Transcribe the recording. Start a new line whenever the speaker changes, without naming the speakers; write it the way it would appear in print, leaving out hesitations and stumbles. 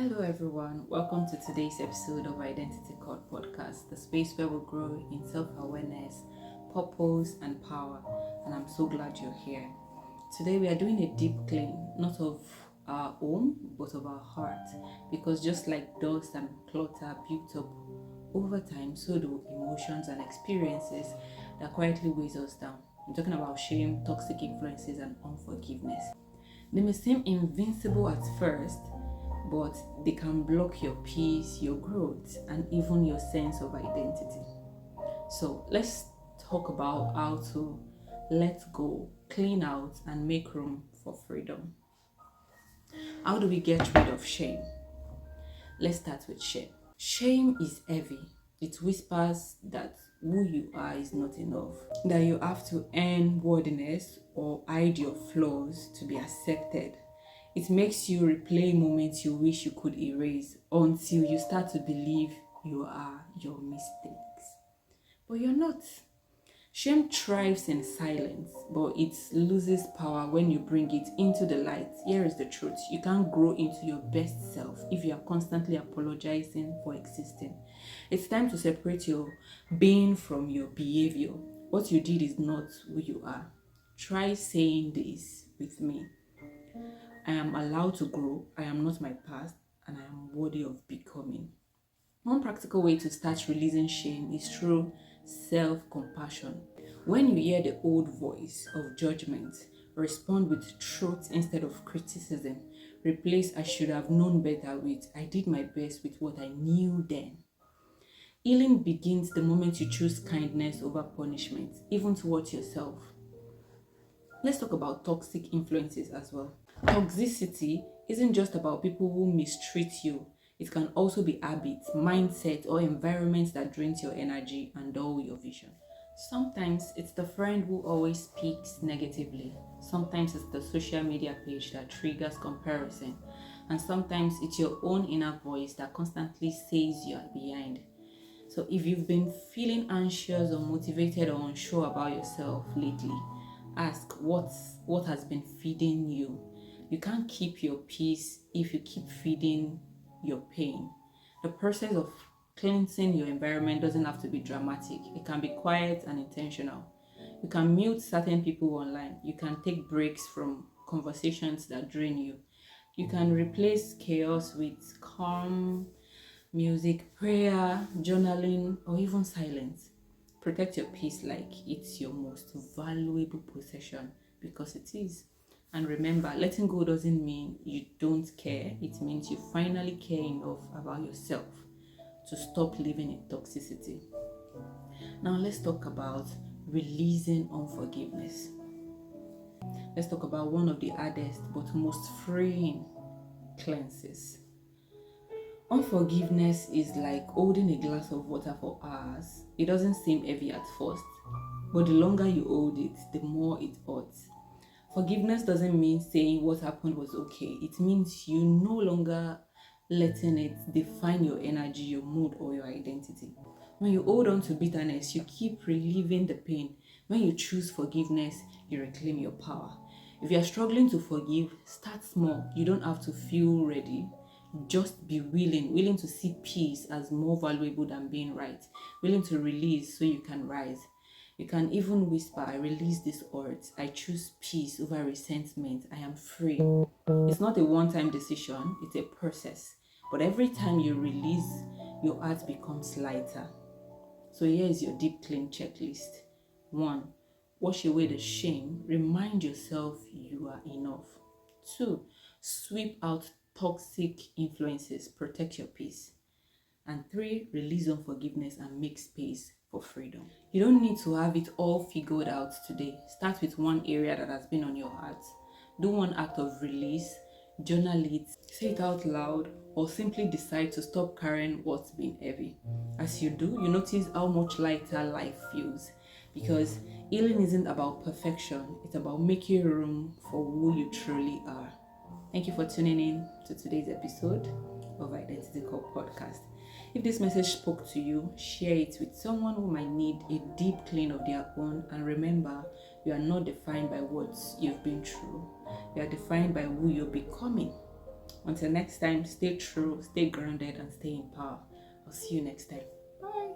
Hello, everyone. Welcome to today's episode of Identity Code Podcast, the space where we grow in self awareness, purpose, and power. And I'm so glad you're here. Today, we are doing a deep clean, not of our home, but of our heart. Because just like dust and clutter built up over time, so do emotions and experiences that quietly weighs us down. I'm talking about shame, toxic influences, and unforgiveness. They may seem invincible at first, but they can block your peace, your growth, and even your sense of identity. So let's talk about how to let go, clean out, and make room for freedom. How do we get rid of shame? Let's start with shame. Shame is heavy. It whispers that who you are is not enough, that you have to earn worthiness or hide your flaws to be accepted. It makes you replay moments you wish you could erase until you start to believe you are your mistakes. But you're not. Shame thrives in silence, but it loses power when you bring it into the light. Here is the truth. You can't grow into your best self if you are constantly apologizing for existing. It's time to separate your being from your behavior. What you did is not who you are. Try saying this with me. I am allowed to grow, I am not my past, and I am worthy of becoming. One practical way to start releasing shame is through self-compassion. When you hear the old voice of judgment, respond with truth instead of criticism. Replace I should have known better with I did my best with what I knew then. Healing begins the moment you choose kindness over punishment, even towards yourself. Let's talk about toxic influences as well. Toxicity isn't just about people who mistreat you. It can also be habits, mindset, or environments that drains your energy and dull your vision. Sometimes it's the friend who always speaks negatively. Sometimes it's the social media page that triggers comparison. And sometimes it's your own inner voice that constantly says you're behind. So if you've been feeling anxious or motivated or unsure about yourself lately, ask what has been feeding you. You can't keep your peace if you keep feeding your pain. The process of cleansing your environment doesn't have to be dramatic. It can be quiet and intentional. You can mute certain people online. You can take breaks from conversations that drain you. You can replace chaos with calm music, prayer, journaling, or even silence. Protect your peace like it's your most valuable possession because it is. And remember, letting go doesn't mean you don't care. It means you finally care enough about yourself to stop living in toxicity. Now let's talk about releasing unforgiveness. Let's talk about one of the hardest but most freeing cleanses. Unforgiveness is like holding a glass of water for hours. It doesn't seem heavy at first, but the longer you hold it, the more it hurts. Forgiveness doesn't mean saying what happened was okay. It means you no longer letting it define your energy, your mood, or your identity. When you hold on to bitterness, you keep reliving the pain. When you choose forgiveness, you reclaim your power. If you are struggling to forgive, start small. You don't have to feel ready. Just be willing to see peace as more valuable than being right, willing to release so you can rise. You can even whisper, I release this hurt. I choose peace over resentment. I am free. It's not a one-time decision, it's a process. But every time you release, your heart becomes lighter. So here is your deep clean checklist. 1. Wash away the shame. Remind yourself you are enough. 2. Sweep out toxic influences. Protect your peace. And 3. Release unforgiveness and make space for freedom. You don't need to have it all figured out today. Start with one area that has been on your heart. Do one act of release. Journal it. Say it out loud. Or simply decide to stop carrying what's been heavy. As you do, you notice how much lighter life feels. Because healing isn't about perfection. It's about making room for who you truly are. Thank you for tuning in to today's episode of Identity Code Podcast. If this message spoke to you, share it with someone who might need a deep clean of their own. And remember, you are not defined by what you've been through. You are defined by who you're becoming. Until next time, stay true, stay grounded, and stay in power. I'll see you next time. Bye.